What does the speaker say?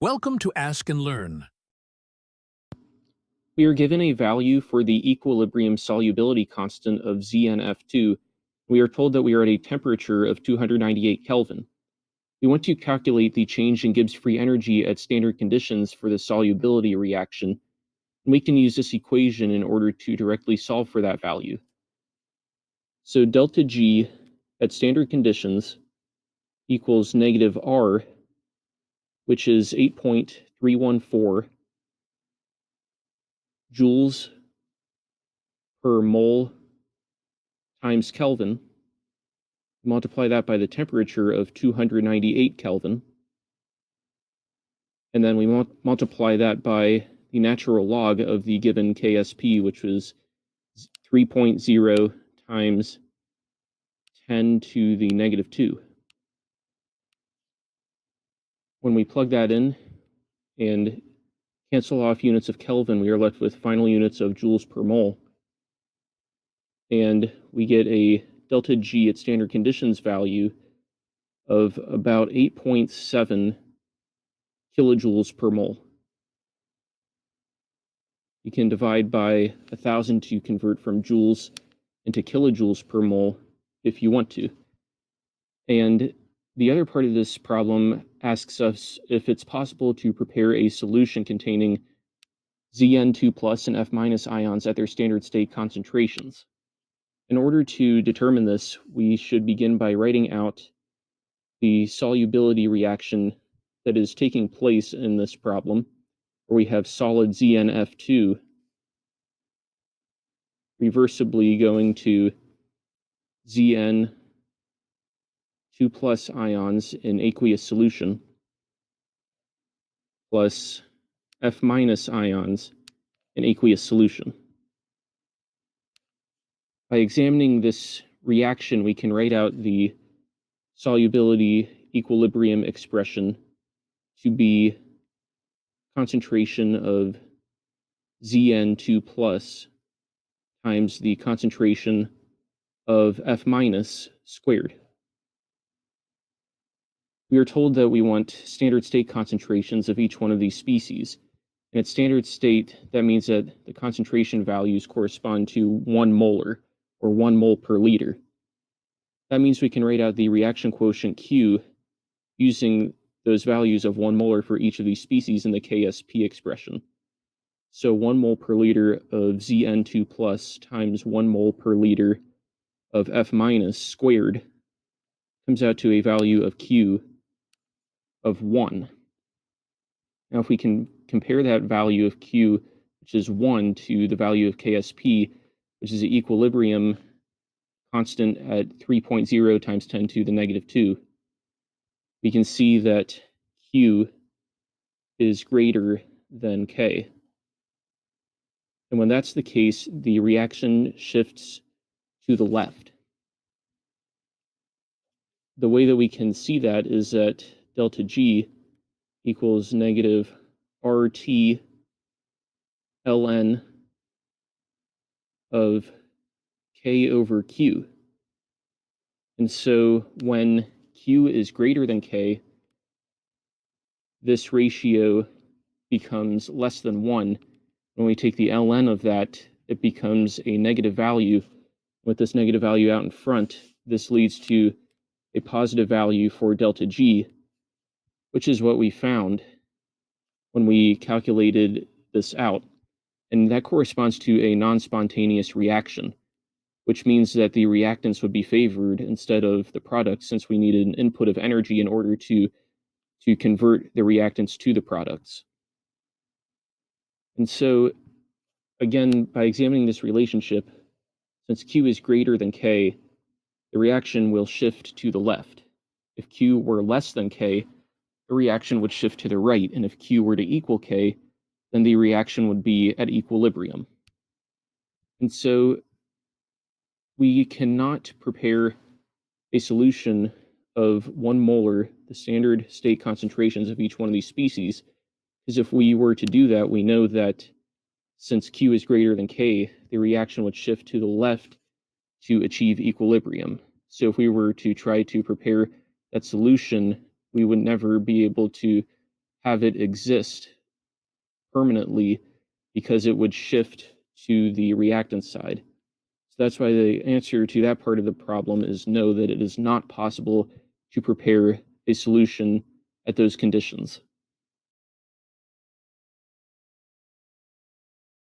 Welcome to Ask and Learn. We are given a value for the equilibrium solubility constant of ZnF2. We are told that we are at a temperature of 298 Kelvin. We want to calculate the change in Gibbs free energy at standard conditions for the solubility reaction, and we can use this equation in order to directly solve for that value. So delta G at standard conditions equals negative R, which is 8.314 joules per mole times Kelvin. Multiply that by the temperature of 298 Kelvin. And then we multiply that by the natural log of the given KSP, which was 3.0 times 10 to the negative 2. When we plug that in and cancel off units of Kelvin, we are left with final units of joules per mole. And we get a delta G at standard conditions value of about 8.7 kilojoules per mole. You can divide by 1,000 to convert from joules into kilojoules per mole if you want to. And the other part of this problem asks us if it's possible to prepare a solution containing Zn2 plus and F minus ions at their standard state concentrations. In order to determine this, we should begin by writing out the solubility reaction that is taking place in this problem, where we have solid ZnF2 reversibly going to Zn 2 plus ions in aqueous solution plus F minus ions in aqueous solution. By examining this reaction, we can write out the solubility equilibrium expression to be concentration of Zn2 plus times the concentration of F minus squared. We are told that we want standard state concentrations of each one of these species. And at standard state, that means that the concentration values correspond to 1 molar, or 1 mole per liter. That means we can write out the reaction quotient Q using those values of 1 molar for each of these species in the KSP expression. So 1 mole per liter of Zn2 plus times 1 mole per liter of F minus squared comes out to a value of Q of 1. Now, if we can compare that value of Q, which is 1, to the value of KSP, which is the equilibrium constant at 3.0 times 10 to the negative 2, we can see that Q is greater than K. And when that's the case, the reaction shifts to the left. The way that we can see that is that delta G equals negative RT ln of K over Q. And so when Q is greater than K, this ratio becomes less than 1. When we take the ln of that, it becomes a negative value. With this negative value out in front, this leads to a positive value for delta G, which is what we found when we calculated this out. And that corresponds to a non-spontaneous reaction, which means that the reactants would be favored instead of the products, since we needed an input of energy in order to convert the reactants to the products. And so, again, by examining this relationship, since Q is greater than K, the reaction will shift to the left. If Q were less than K, the reaction would shift to the right. And if Q were to equal K, then the reaction would be at equilibrium. And so we cannot prepare a solution of 1 molar, the standard state concentrations of each one of these species, because if we were to do that, we know that since Q is greater than K, the reaction would shift to the left to achieve equilibrium. So if we were to try to prepare that solution, we would never be able to have it exist permanently because it would shift to the reactant side. So that's why the answer to that part of the problem is no, that it is not possible to prepare a solution at those conditions.